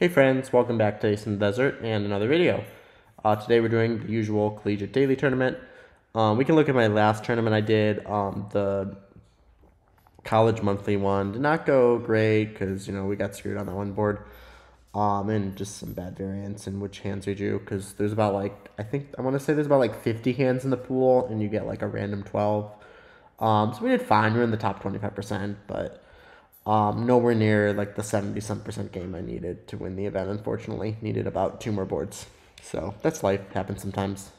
Hey friends, welcome back to Ace in the Desert and another video. Today we're doing the usual Collegiate Daily Tournament. We can look at my last tournament I did, the College Monthly one. Did not go great because, we got screwed on that one board. And just some bad variance in which hands we drew because there's about I want to say there's about 50 hands in the pool and you get a random 12. So we did fine. We were in the top 25%, but nowhere near the 70-some% game I needed to win the event, unfortunately. Needed about 2 more boards. So that's life. Happens sometimes.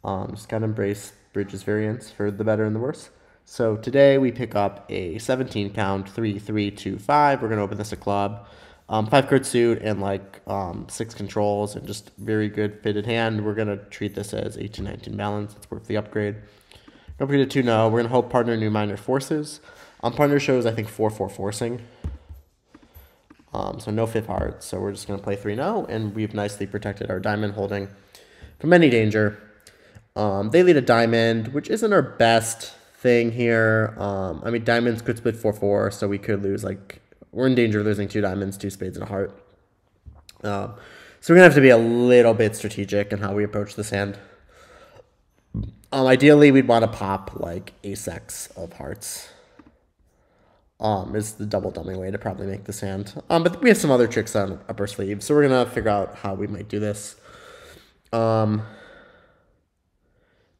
Just gotta embrace Bridges variance for the better and the worse. So today we pick up a 17 count, 3, 3, 2, 5. We're gonna open this a club. 5-card suit and 6 controls and just very good fitted hand. We're gonna treat this as 18-19 balance. It's worth the upgrade. Upgrade to 2-0. We're gonna hope partner new minor forces. Partner shows, I think, 4-4 forcing. So no fifth heart. So we're just going to play 3-0, and we've nicely protected our diamond holding from any danger. They lead a diamond, which isn't our best thing here. I mean, diamonds could split 4-4, so we could lose, we're in danger of losing 2 diamonds, 2 spades, and a heart. So we're going to have to be a little bit strategic in how we approach this hand. Ideally, we'd want to pop, ace-x of hearts. Is the double dummy way to probably make this hand. But we have some other tricks on up our sleeve, so we're gonna figure out how we might do this. Be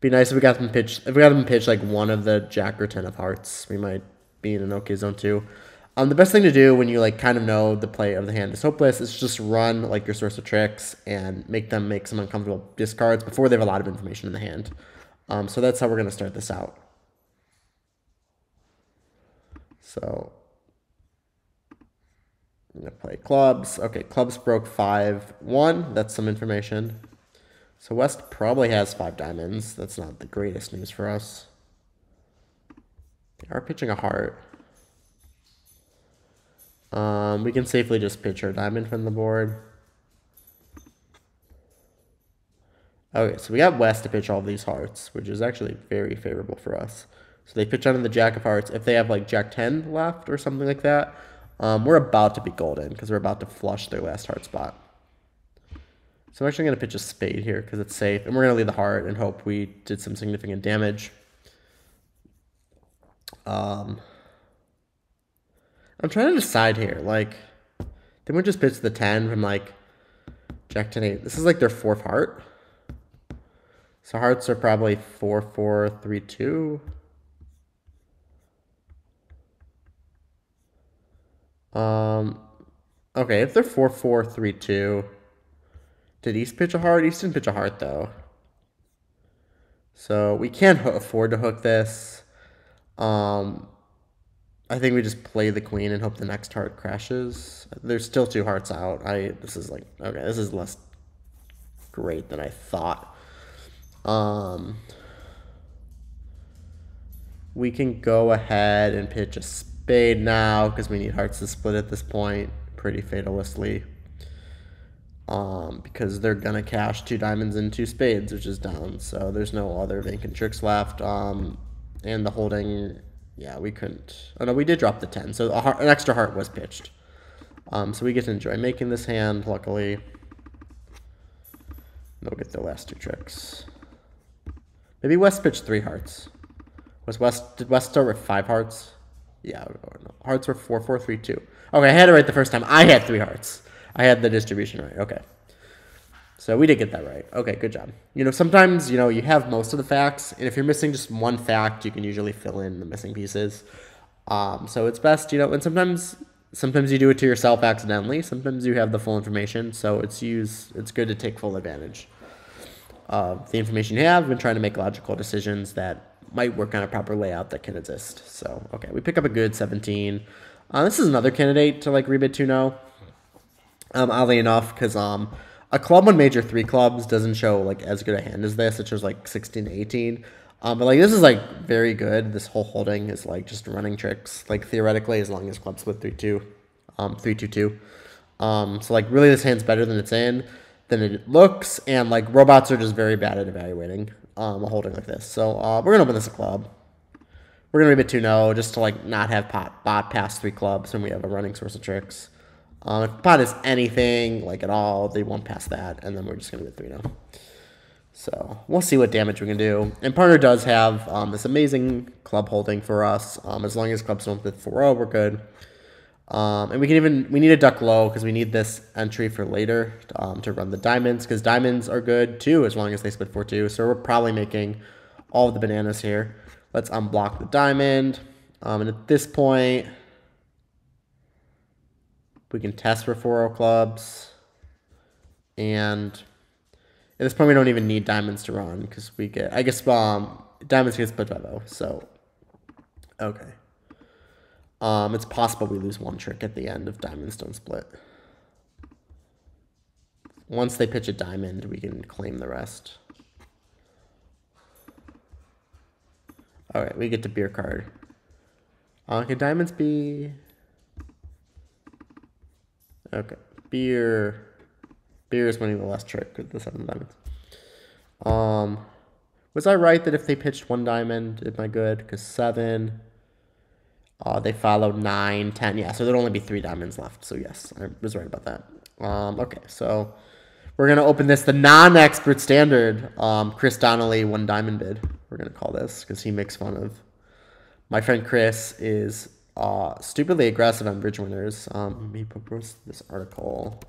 nice if we got them pitched. If we got them pitched one of the jack or 10 of hearts, we might be in an okay zone too. The best thing to do when you kind of know the play of the hand is hopeless is just run your source of tricks and make them make some uncomfortable discards before they have a lot of information in the hand. So that's how we're gonna start this out. So I'm going to play clubs. Okay, clubs broke 5-1. That's some information. So West probably has 5 diamonds. That's not the greatest news for us. They are pitching a heart. We can safely just pitch our diamond from the board. Okay, so we got West to pitch all these hearts, which is actually very favorable for us. So they pitch on the jack of hearts. If they have jack 10 left or something like that, we're about to be golden because we're about to flush their last heart spot. So I'm actually going to pitch a spade here because it's safe. And we're going to lead the heart and hope we did some significant damage. I'm trying to decide here. They would just pitch the 10 from jack 10 8. This is their 4th heart. So hearts are probably 4-4, 3-2. Okay, if they're 4-4, 3-2, did East pitch a heart? East didn't pitch a heart, though. So we can't afford to hook this. I think we just play the queen and hope the next heart crashes. There's still 2 hearts out. This is okay, this is less great than I thought. We can go ahead and pitch a spade now because we need hearts to split at this point pretty fatalistically. Because they're gonna cash 2 diamonds and 2 spades, which is down. So there's no other vacant tricks left. And the holding, yeah, we couldn't. Oh no, we did drop the 10. So an extra heart was pitched. So we get to enjoy making this hand. Luckily, they'll get their last 2 tricks. Maybe West pitched 3 hearts. Did West start with 5 hearts? Yeah, no. Hearts were 4-4, 3-2. Okay, I had it right the first time. I had 3 hearts. I had the distribution right. Okay. So we did get that right. Okay, good job. Sometimes, you have most of the facts, and if you're missing just one fact, you can usually fill in the missing pieces. So it's best, and sometimes you do it to yourself accidentally. Sometimes you have the full information, so it's good to take full advantage of the information you have and trying to make logical decisions that might work on a proper layout that can exist. So, okay, we pick up a good 17. This is another candidate to Rebid 2-0. Oddly enough, because a club on major 3 clubs doesn't show as good a hand as this. It shows 16 to 18. But this is very good. This whole holding is just running tricks. Theoretically, as long as club split 3-2, 3-2-2. So really this hand's better than it looks, and robots are just very bad at evaluating a holding like this. So we're gonna open this a club. We're going to Rebid 2-0 just to like not have bot pass 3 clubs when we have a running source of tricks. If the pot is anything, like at all, they won't pass that, and then we're just going to get 3-0. So we'll see what damage we can do. And partner does have this amazing club holding for us. As long as clubs don't hit 4-0, we're good. And we need a duck low because we need this entry for later to run the diamonds, because diamonds are good too as long as they split 4-2. So we're probably making all of the bananas here. Let's unblock the diamond. And at this point, we can test for 4-0 clubs. And at this point, we don't even need diamonds to run because we get, I guess, diamonds get split 5-0. So, okay. It's possible we lose one trick at the end if diamonds don't split. Once they pitch a diamond, we can claim the rest. All right, we get to beer card. Can diamonds be... Okay, beer is winning the last trick with the 7 diamonds. Was I right that if they pitched 1 diamond, am I good? Because 7, they followed 9, 10. Yeah, so there'd only be 3 diamonds left. So yes, I was right about that. Okay, so we're gonna open this the non-expert standard Chris Donnelly 1 diamond bid. We're gonna call this because he makes fun of my friend Chris is stupidly aggressive on bridge winners. He posted this article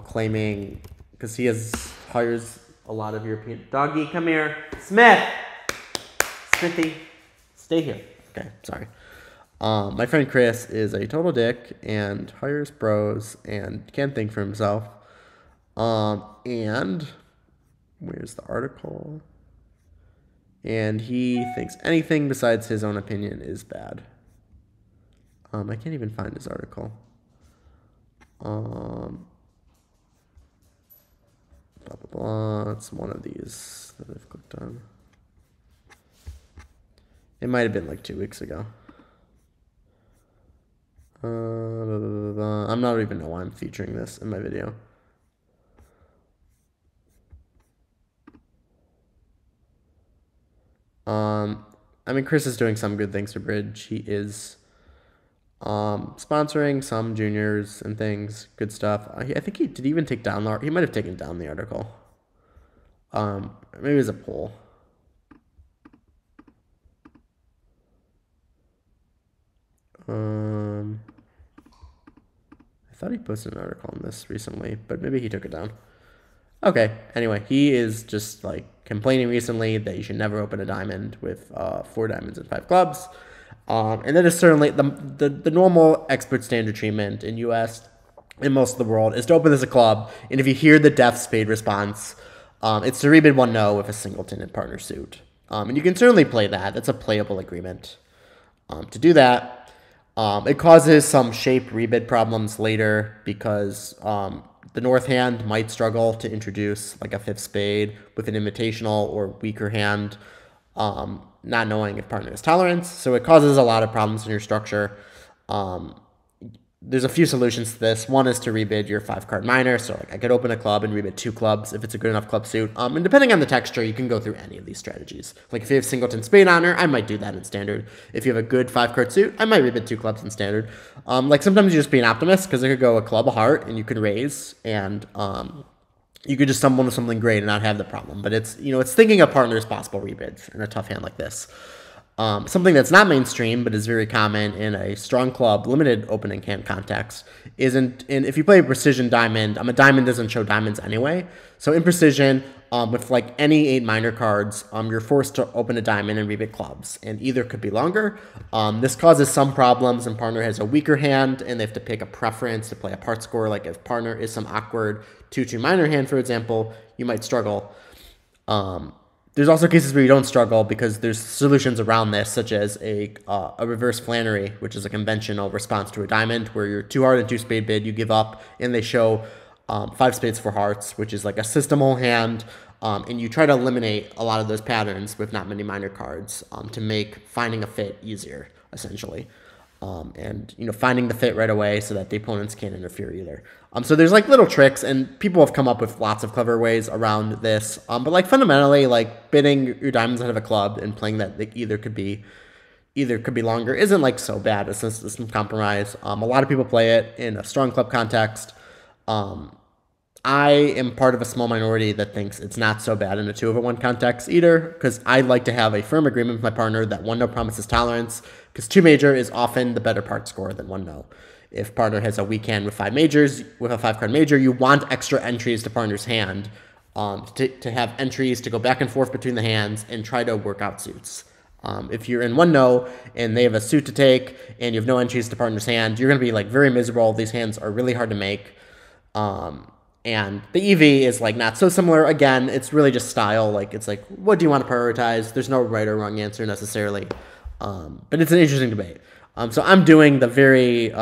claiming, because he hires a lot of European... Doggy, come here. Smith! Smithy, stay here. Okay, sorry. My friend Chris is a total dick and hires bros and can't think for himself. And where's the article? And he thinks anything besides his own opinion is bad. I can't even find his article. Blah, blah, blah. It's one of these that I've clicked on. It might have been like 2 weeks ago. Blah, blah, blah, blah. I'm not even know why I'm featuring this in my video. I mean, Chris is doing some good things for Bridge. He is sponsoring some juniors and things, good stuff. I think he did even take down he might have taken down the article. Maybe it was a poll. I thought he posted an article on this recently, but maybe he took it down. Okay, anyway, he is just like complaining recently that you should never open a diamond with 4 diamonds and 5 clubs. And that is certainly the normal expert standard treatment in US and most of the world is to open as a club. And if you hear the death spade response, it's to rebid 1-0 with a singleton and partner suit. And you can certainly play that. That's a playable agreement. To do that, it causes some shape rebid problems later because the north hand might struggle to introduce like a 5th spade with an invitational or weaker hand, not knowing if partner has tolerance. So it causes a lot of problems in your structure. There's a few solutions to this. One is to rebid your 5-card minor. So like I could open a club and rebid 2 clubs if it's a good enough club suit. And depending on the texture, you can go through any of these strategies. Like if you have singleton spade honor, I might do that in standard. If you have a good 5-card suit, I might rebid 2 clubs in standard. Like sometimes you just be an optimist because it could go a club, a heart, and you could raise, and you could just stumble into something great and not have the problem. But it's, it's thinking of partners possible rebids in a tough hand like this. Something that's not mainstream but is very common in a strong club, limited opening hand context, if you play a precision diamond, a diamond doesn't show diamonds anyway. So in precision, with like any 8 minor cards, you're forced to open a diamond and rebid clubs, and either could be longer. This causes some problems, and partner has a weaker hand, and they have to pick a preference to play a part score. Like if partner is some awkward 2-2 minor hand, for example, you might struggle. There's also cases where you don't struggle because there's solutions around this, such as a reverse Flannery, which is a conventional response to a diamond, where you're 2 heart and 2 spade bid, you give up, and they show 5 spades for hearts, which is like a system-hole hand, and you try to eliminate a lot of those patterns with not many minor cards to make finding a fit easier, essentially. And finding the fit right away so that the opponents can't interfere either. So there's like little tricks, and people have come up with lots of clever ways around this. But like fundamentally, like bidding your diamonds out of a club and playing that, they either could be either could be longer isn't like so bad. It's just some compromise. A lot of people play it in a strong club context. I am part of a small minority that thinks it's not so bad in a 2-over-1 context either, because I like to have a firm agreement with my partner that 1-no promises tolerance, because 2 major is often the better part score than 1-no. If partner has a weak hand with 5 majors, with a 5-card major, you want extra entries to partner's hand, to have entries to go back and forth between the hands and try to work out suits. If you're in 1-no and they have a suit to take and you have no entries to partner's hand, you're going to be like very miserable. These hands are really hard to make. And the EV is like not so similar. Again, it's really just style. Like it's like, what do you want to prioritize? There's no right or wrong answer necessarily. But it's an interesting debate. So I'm doing the very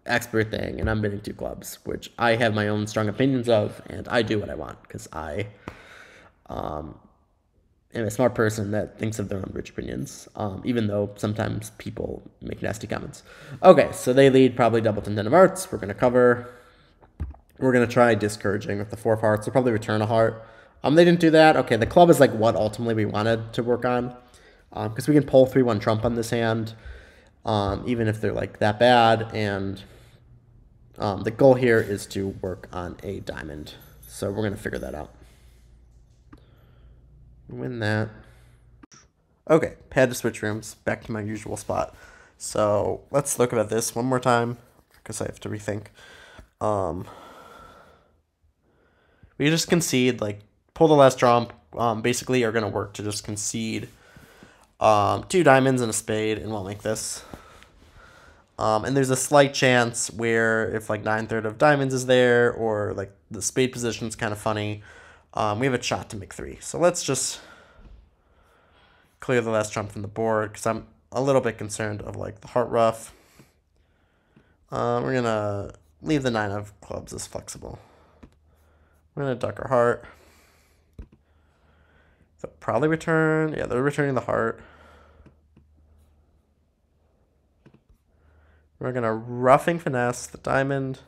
expert thing, and I'm bidding 2 clubs, which I have my own strong opinions of, and I do what I want because I am a smart person that thinks of their own rich opinions, even though sometimes people make nasty comments. Okay, so they lead probably double 10 of hearts. We're going to cover. We're going to try discouraging with the 4 of hearts. They'll probably return a heart. They didn't do that. Okay, the club is like what ultimately we wanted to work on, because we can pull 3-1 trump on this hand, even if they're like that bad. And the goal here is to work on a diamond. So we're going to figure that out. Win that. Okay, had to switch rooms back to my usual spot. So let's look at this one more time because I have to rethink. We just concede, like pull the last trump. Basically, are gonna work to just concede 2 diamonds and a spade, and we'll make this. And there's a slight chance where if like 9/3 of diamonds is there, or like the spade position is kind of funny, we have a shot to make 3. So let's just clear the last trump from the board because I'm a little bit concerned of like the heart ruff. We're gonna leave the 9 of clubs as flexible. We're gonna duck our heart. They'll probably return. Yeah, they're returning the heart. We're gonna roughing finesse the diamond.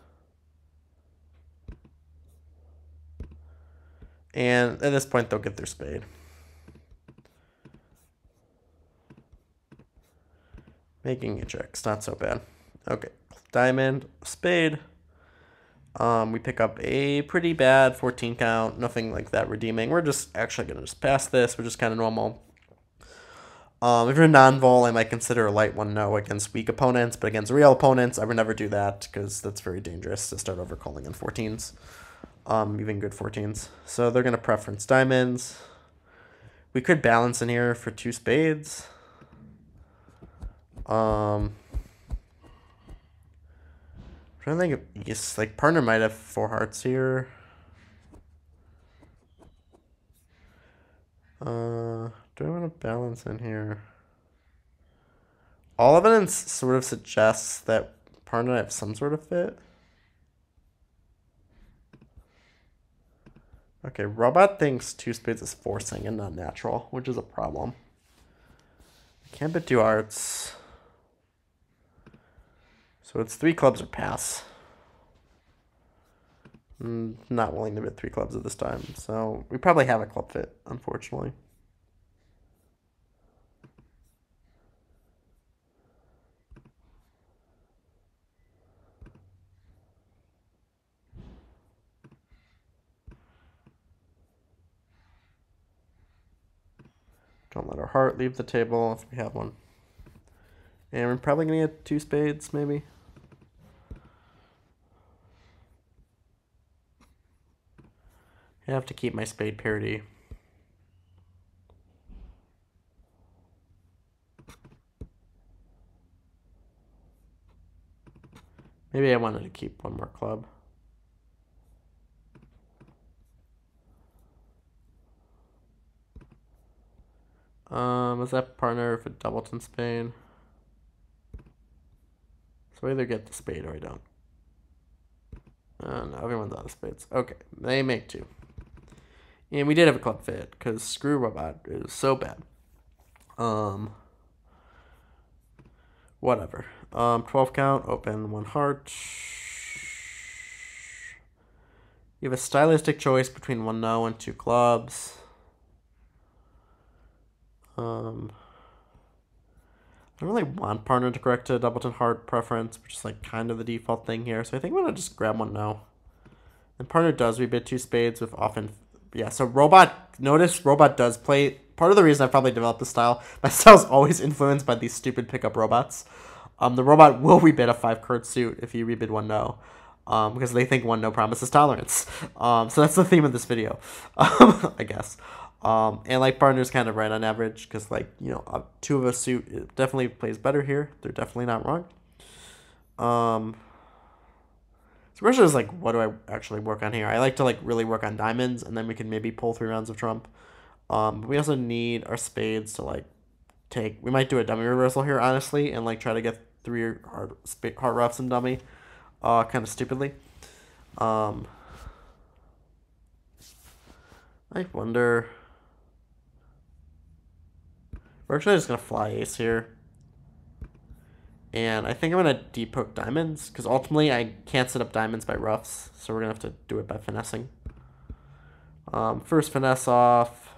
And at this point, they'll get their spade. Making a check. It's not so bad. Okay. Diamond, spade. We pick up a pretty bad 14 count. Nothing like that redeeming. We're just actually going to just pass this, which is kind of normal. If you're non-vol, I might consider a light 1-no against weak opponents, but against real opponents, I would never do that because that's very dangerous to start overcalling on 14s. Even good 14s. So they're going to preference diamonds. We could balance in here for 2 spades. I'm trying to think of, yes, like partner might have 4 hearts here. Do I want to balance in here? All evidence sort of suggests that partner might have some sort of fit. Okay, robot thinks 2 spades is forcing and not natural, which is a problem. Can't bet 2 hearts. So it's 3 clubs or pass. Not willing to bet 3 clubs at this time. So we probably have a club fit, unfortunately. Don't let our heart leave the table if we have one. And we're probably going to get 2 spades, maybe. I have to keep my spade parity. Maybe I wanted to keep 1 more club. Is that partner for doubleton spade? So I either get the spade or I don't. No, everyone's out of spades. Okay, they make 2. And we did have a club fit because screw robot is so bad. Whatever. 12 count, open 1 heart. You have a stylistic choice between 1-no and 2 clubs. I don't really want partner to correct to doubleton heart preference, which is like kind of the default thing here. So I think I'm gonna just grab one now. And partner does rebid 2 spades with often, yeah. So robot, notice robot does play. Part of the reason I probably developed this style, my style is always influenced by these stupid pickup robots. The robot will rebid a 5 card suit if you rebid 1 no. Because they think 1 no promises tolerance. So that's the theme of this video, I guess. And like partner's kind of right on average because like, you know, 2 of a suit it definitely plays better here. They're definitely not wrong. So the question is like, what do I actually work on here? I like to like really work on diamonds and then we can maybe pull 3 rounds of trump. But we also need our spades to like take, we might do a dummy reversal here honestly and like try to get 3 heart roughs and dummy kind of stupidly. I wonder. We're actually just going to fly ace here. And I think I'm going to deep hook diamonds, because ultimately I can't set up diamonds by roughs, so we're going to have to do it by finessing. First finesse off.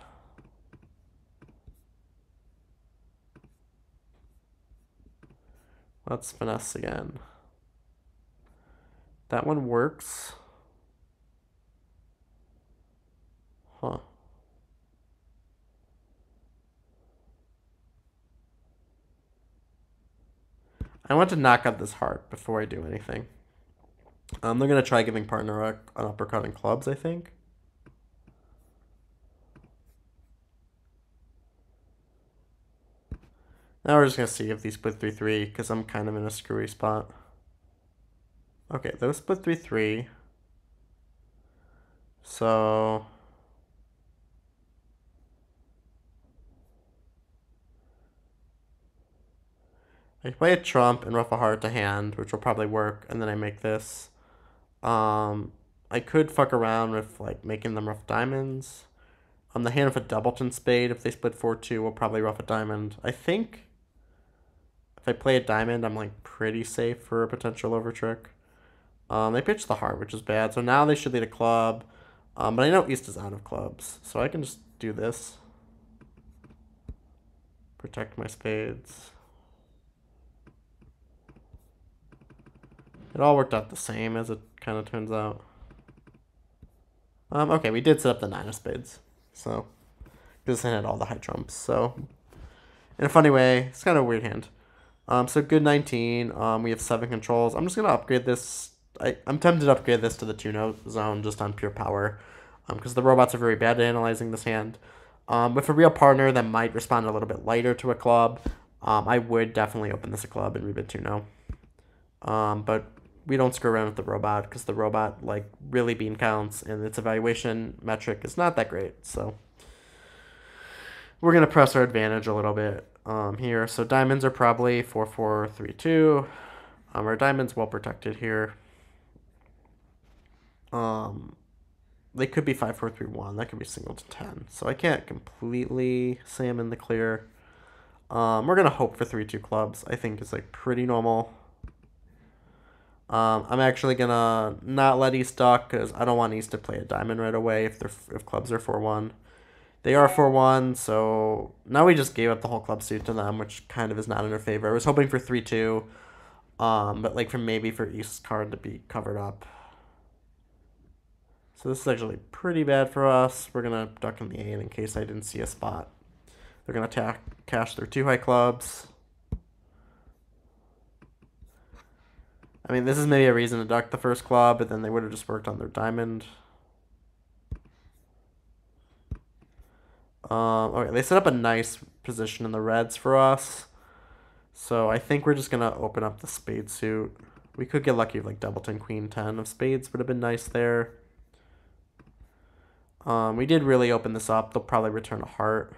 Let's finesse again. That one works. Huh. I want to knock out this heart before I do anything. They're going to try giving partner an uppercut in clubs, I think. Now we're just going to see if these split 3-3, because I'm kind of in a screwy spot. Okay, those split 3-3. So I play a trump and rough a heart to hand, which will probably work, and then I make this. I could fuck around with like making them rough diamonds. The hand with a doubleton spade, if they split 4-2, will probably rough a diamond. I think if I play a diamond, I'm like pretty safe for a potential overtrick. They pitched the heart, which is bad, so now they should lead a club. But I know East is out of clubs, so I can just do this. Protect my spades. It all worked out the same, as it kind of turns out. Okay, we did set up the 9 of spades, so this hand had all the high trumps. So in a funny way, it's kind of a weird hand. So good 19. We have 7 controls. I'm just gonna upgrade this. I'm tempted to upgrade this to the 2-no zone just on pure power, because the robots are very bad at analyzing this hand. With a real partner that might respond a little bit lighter to a club, I would definitely open this a club and rebid 2-no. But we don't screw around with the robot because the robot like really bean counts and its evaluation metric is not that great. So we're gonna press our advantage a little bit here. So diamonds are probably 4-4-3-2. Our diamonds well protected here. They could be 5-4-3-1. That could be single to 10. So I can't completely say I'm in the clear. We're gonna hope for 3-2 clubs. I think is like pretty normal. I'm actually gonna not let East duck because I don't want East to play a diamond right away if clubs are 4-1. They are 4-1, so now we just gave up the whole club suit to them, which kind of is not in our favor. I was hoping for 3-2, but like maybe for East's card to be covered up. So this is actually pretty bad for us. We're gonna duck in the 8 in case I didn't see a spot. They're gonna cash their 2 high clubs. I mean, this is maybe a reason to duck the first club, but then they would have just worked on their diamond. Okay, they set up a nice position in the reds for us. So I think we're just going to open up the spade suit. We could get lucky with like doubleton queen 10 of spades would have been nice there. We did really open this up. They'll probably return a heart,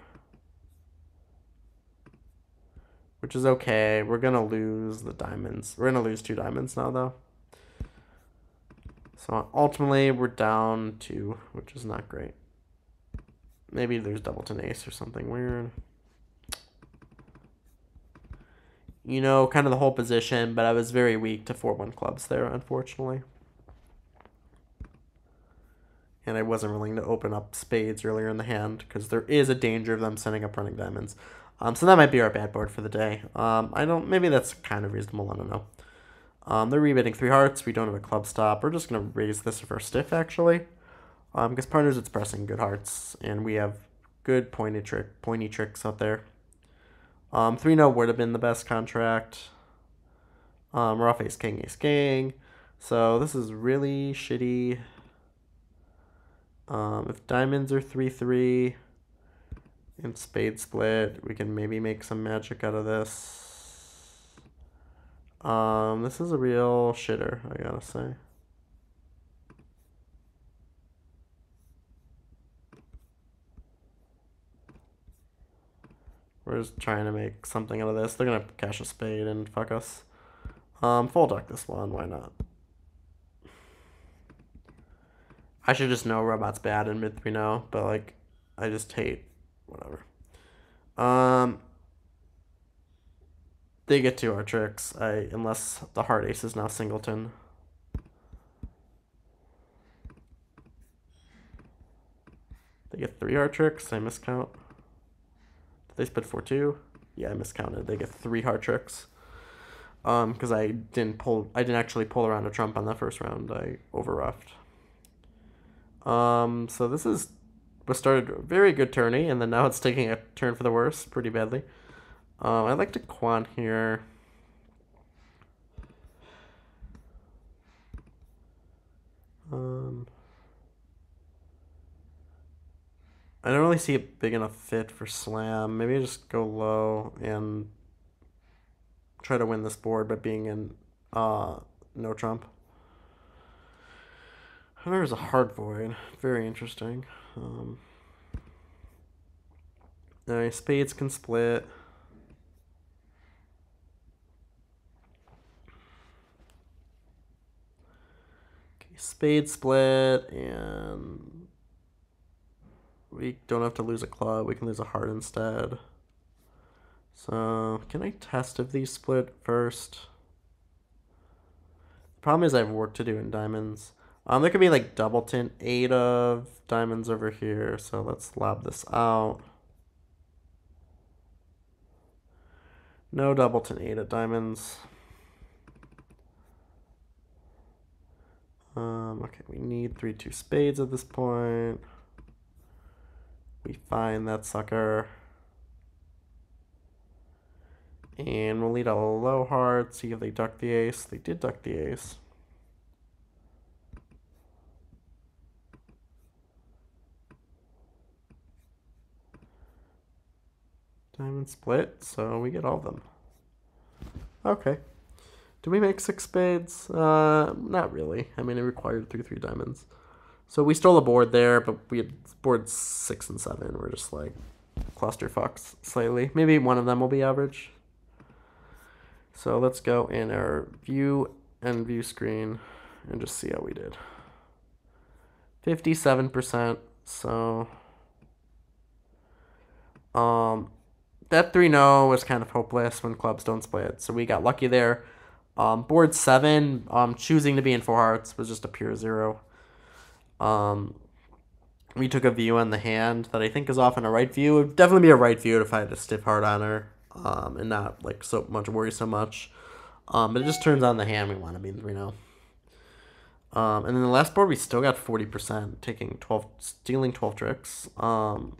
which is okay. We're going to lose the diamonds. We're going to lose 2 diamonds now, though. So ultimately, we're down 2, which is not great. Maybe there's doubleton ace or something weird. You know, kind of the whole position, but I was very weak to 4-1 clubs there, unfortunately. And I wasn't willing to open up spades earlier in the hand because there is a danger of them sending up running diamonds. So that might be our bad board for the day. Maybe that's kind of reasonable, I don't know. They're rebidding 3 hearts, we don't have a club stop. We're just going to raise this for stiff, actually. Because partners, it's pressing good hearts, and we have good pointy tricks out there. 3-no would have been the best contract. We're off ace king. So this is really shitty. If diamonds are 3-3 and spade split, we can maybe make some magic out of this. This is a real shitter, I gotta say. We're just trying to make something out of this. They're gonna cash a spade and fuck us. Full deck this one, why not? I should just know robot's bad in mid 3-0, but like I just hate whatever. They get 2 hard tricks, unless the hard ace is now singleton. They get 3 hard tricks, I miscount. Did they split 4-2? Yeah, I miscounted. They get 3 hard tricks. Because I didn't actually pull around a trump on the first round. I overruffed. So this was started a very good tourney, and then now it's taking a turn for the worse pretty badly. I'd like to quant here. I don't really see a big enough fit for slam. Maybe I just go low and try to win this board by being in no trump. There's a hard void. Very interesting. Spades can split. Okay, spade split, and we don't have to lose a club. We can lose a heart instead. So, can I test if these split first? The problem is I have work to do in diamonds. There could be like doubleton 8 of diamonds over here, so let's lob this out. No doubleton 8 of diamonds. Okay, we need 3-2 spades at this point. We find that sucker. And we'll lead a low heart, see if they duck the ace. They did duck the ace. Diamond split, so we get all of them. Okay. Do we make 6 spades? Not really. I mean, it required 3 diamonds. So we stole a board there, but we had boards 6 and 7. We're just like clusterfucks slightly. Maybe one of them will be average. So let's go in our view and view screen and just see how we did. 57%. So that 3-0 was kind of hopeless when clubs don't split. So we got lucky there. Board 7, choosing to be in 4 hearts was just a pure 0. We took a view on the hand that I think is often a right view. It would definitely be a right view if I had a stiff heart on her, and not like so much. But it just turns on the hand we want to be in 3-0. And then the last board we still got 40%, stealing 12 tricks. So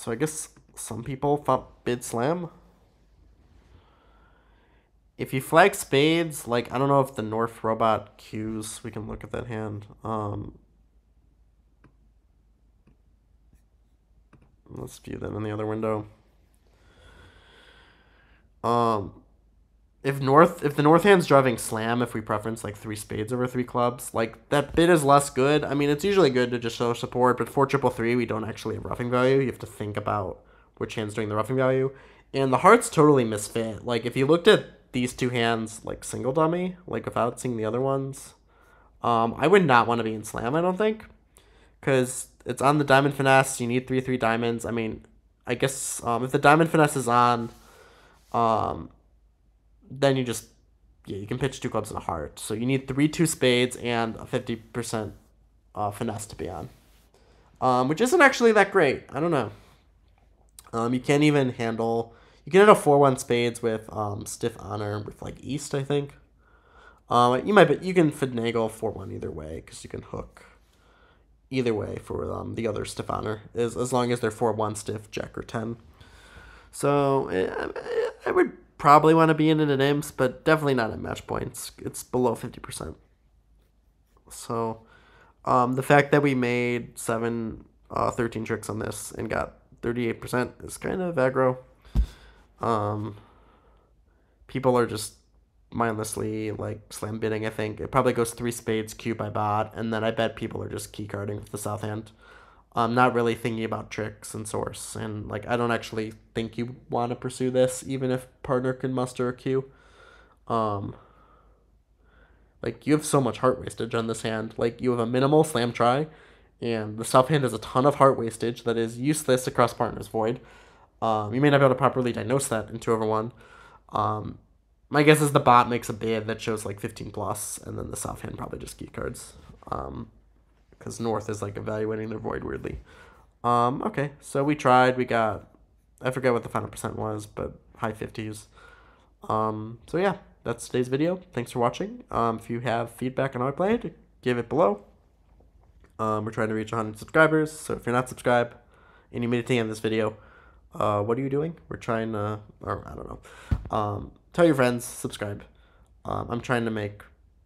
I guess some people thought bid slam. If you flag spades, like, I don't know if the North robot cues. We can look at that hand. Let's view them in the other window. If the North hand's driving slam, if we preference like 3 spades over 3 clubs, like that bid is less good. I mean, it's usually good to just show support, but for 3-3, we don't actually have roughing value. You have to think about which hand's doing the roughing value. And the hearts totally misfit. Like, if you looked at these 2 hands, like, single dummy, like, without seeing the other ones, I would not want to be in slam, I don't think. Because it's on the diamond finesse. You need 3 diamonds. I mean, I guess if the diamond finesse is on, then you just, you can pitch 2 clubs and a heart. So you need 3-2 spades and a 50% finesse to be on. Which isn't actually that great. I don't know. You can't even handle. You can handle 4-1 spades with stiff honor with like East, I think. You can finagle 4-1 either way because you can hook either way for the other stiff honor as long as they're 4-1 stiff Jack or 10. So I would probably want to be in it at imps, but definitely not at match points. It's below 50%. So the fact that we made 13 tricks on this and got 38% is kind of aggro. People are just mindlessly like slam bidding. I think it probably goes 3 spades Q by bot, and then I bet people are just key carding with the south hand. Not really thinking about tricks and source, and like I don't actually think you want to pursue this, even if partner can muster a Q. Like you have so much heart wastage on this hand. Like you have a minimal slam try, and the south hand has a ton of heart wastage that is useless across partner's void. You may not be able to properly diagnose that in 2/1. My guess is the bot makes a bid that shows like 15 plus, and then the south hand probably just key cards. Because North is like evaluating their void weirdly. Okay, so we tried. We got, I forget what the final percent was, but high 50s. So yeah, that's today's video. Thanks for watching. If you have feedback on how I played, give it below. We're trying to reach 100 subscribers, so if you're not subscribed and you made it to the end of this video, what are you doing? We're trying to, or I don't know. Tell your friends, subscribe. I'm trying to make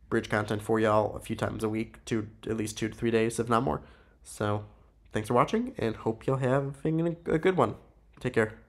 bridge content for y'all a few times a week, at least 2 to 3 days, if not more. So thanks for watching, and hope you'll having a good one. Take care.